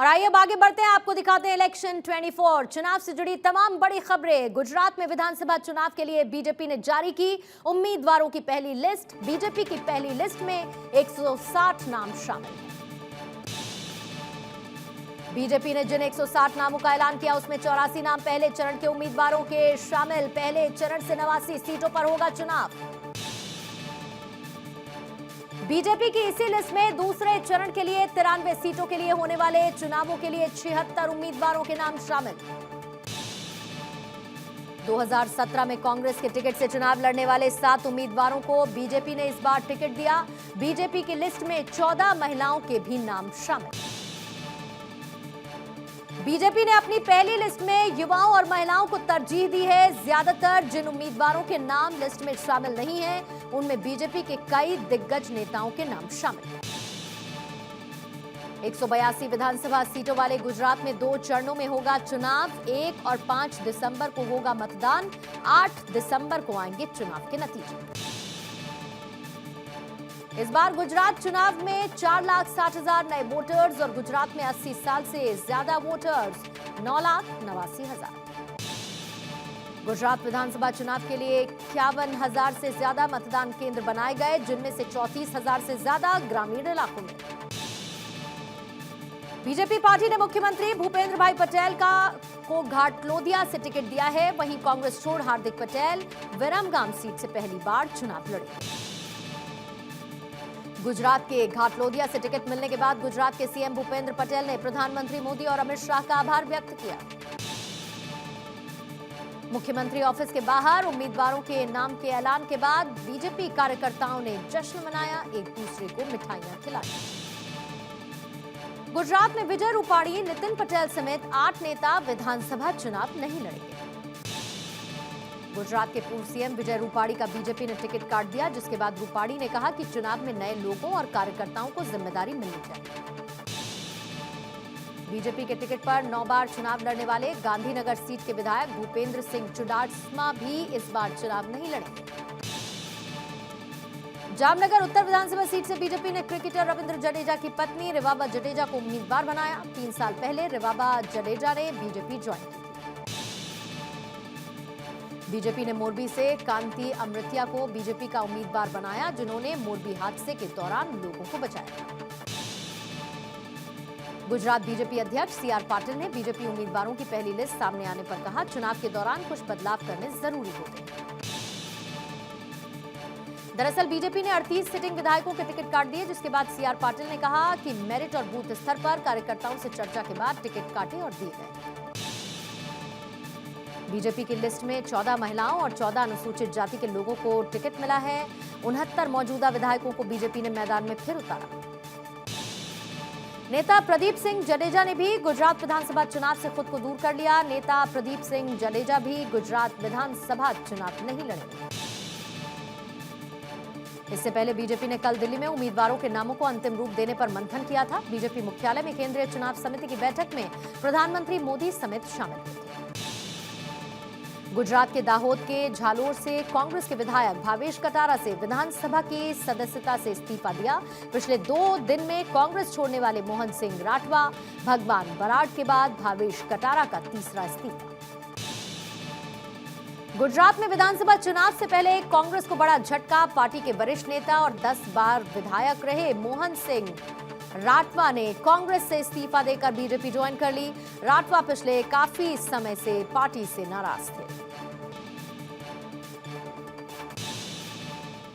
और आइए अब आगे बढ़ते हैं, आपको दिखाते हैं इलेक्शन 24 चुनाव से जुड़ी तमाम बड़ी खबरें। गुजरात में विधानसभा चुनाव के लिए बीजेपी ने जारी की उम्मीदवारों की पहली लिस्ट। बीजेपी की पहली लिस्ट में 160 नाम शामिल हैं। बीजेपी ने जिन 160 नामों का ऐलान किया उसमें 84 नाम पहले चरण के उम्मीदवारों के शामिल। पहले चरण से 89 सीटों पर होगा चुनाव। बीजेपी की इसी लिस्ट में दूसरे चरण के लिए 93 सीटों के लिए होने वाले चुनावों के लिए 76 उम्मीदवारों के नाम शामिल। 2017 में कांग्रेस के टिकट से चुनाव लड़ने वाले 7 उम्मीदवारों को बीजेपी ने इस बार टिकट दिया। बीजेपी की लिस्ट में 14 महिलाओं के भी नाम शामिल। बीजेपी ने अपनी पहली लिस्ट में युवाओं और महिलाओं को तरजीह दी है। ज्यादातर जिन उम्मीदवारों के नाम लिस्ट में शामिल नहीं हैं, उनमें बीजेपी के कई दिग्गज नेताओं के नाम शामिल हैं। 182 विधानसभा सीटों वाले गुजरात में 2 चरणों में होगा चुनाव। 1 और 5 दिसंबर को होगा मतदान। 8 दिसंबर को आएंगे चुनाव के नतीजे। इस बार गुजरात चुनाव में 4,60,000 नए वोटर्स और गुजरात में 80 साल से ज्यादा वोटर्स 9,89,000। गुजरात विधानसभा चुनाव के लिए 51,000 से ज्यादा मतदान केंद्र बनाए गए, जिनमें से 34,000 से ज्यादा ग्रामीण इलाकों में। बीजेपी पार्टी ने मुख्यमंत्री भूपेंद्र भाई पटेल को घाटलोदिया से टिकट दिया है। वहीं कांग्रेस छोड़ हार्दिक पटेल विरमगाम सीट से पहली बार चुनाव लड़े। गुजरात के घाटलोदिया से टिकट मिलने के बाद गुजरात के सीएम भूपेंद्र पटेल ने प्रधानमंत्री मोदी और अमित शाह का आभार व्यक्त किया। मुख्यमंत्री ऑफिस के बाहर उम्मीदवारों के नाम के ऐलान के बाद बीजेपी कार्यकर्ताओं ने जश्न मनाया, एक दूसरे को मिठाइयां खिलाई। गुजरात में विजय रूपाणी, नितिन पटेल समेत 8 नेता विधानसभा चुनाव नहीं लड़ेंगे। गुजरात के पूर्व सीएम विजय रूपाणी का बीजेपी ने टिकट काट दिया, जिसके बाद रूपाणी ने कहा कि चुनाव में नए लोगों और कार्यकर्ताओं को जिम्मेदारी मिलनी चाहिए। बीजेपी के टिकट पर 9 बार चुनाव लड़ने वाले गांधीनगर सीट के विधायक भूपेंद्र सिंह चुडासमा भी इस बार चुनाव नहीं लड़ेंगे। जामनगर उत्तर विधानसभा सीट से बीजेपी ने क्रिकेटर रविंद्र जडेजा की पत्नी रिवाबा जडेजा को उम्मीदवार बनाया। 3 साल पहले रिवाबा जडेजा ने बीजेपी ज्वाइन की। बीजेपी ने मोरबी से कांति अमृतिया को बीजेपी का उम्मीदवार बनाया, जिन्होंने मोरबी हादसे के दौरान लोगों को बचाया। गुजरात बीजेपी अध्यक्ष सीआर पाटिल ने बीजेपी उम्मीदवारों की पहली लिस्ट सामने आने पर कहा, चुनाव के दौरान कुछ बदलाव करने जरूरी होते हैं। दरअसल बीजेपी ने 38 सिटिंग विधायकों के टिकट काट दिए, जिसके बाद सीआर पाटिल ने कहा कि मेरिट और बूथ स्तर पर कार्यकर्ताओं से चर्चा के बाद टिकट काटे और दिए गए। बीजेपी की लिस्ट में 14 महिलाओं और 14 अनुसूचित जाति के लोगों को टिकट मिला है। 69 मौजूदा विधायकों को बीजेपी ने मैदान में फिर उतारा। नेता प्रदीप सिंह जडेजा ने भी गुजरात विधानसभा चुनाव से खुद को दूर कर लिया। नेता प्रदीप सिंह जडेजा भी गुजरात विधानसभा चुनाव नहीं लड़ेंगे। इससे पहले बीजेपी ने कल दिल्ली में उम्मीदवारों के नामों को अंतिम रूप देने पर मंथन किया था। बीजेपी मुख्यालय में केंद्रीय चुनाव समिति की बैठक में प्रधानमंत्री मोदी समेत शामिल हुए थे। गुजरात के दाहोद के झालोर से कांग्रेस के विधायक भावेश कटारा से विधानसभा की सदस्यता से इस्तीफा दिया। पिछले 2 दिन में कांग्रेस छोड़ने वाले मोहन सिंह राठवा, भगवान बराड़ के बाद भावेश कटारा का तीसरा इस्तीफा। गुजरात में विधानसभा चुनाव से पहले कांग्रेस को बड़ा झटका। पार्टी के वरिष्ठ नेता और 10 बार विधायक रहे मोहन सिंह राठवा ने कांग्रेस से इस्तीफा देकर बीजेपी ज्वाइन कर ली। राठवा पिछले काफी समय से पार्टी से नाराज थे।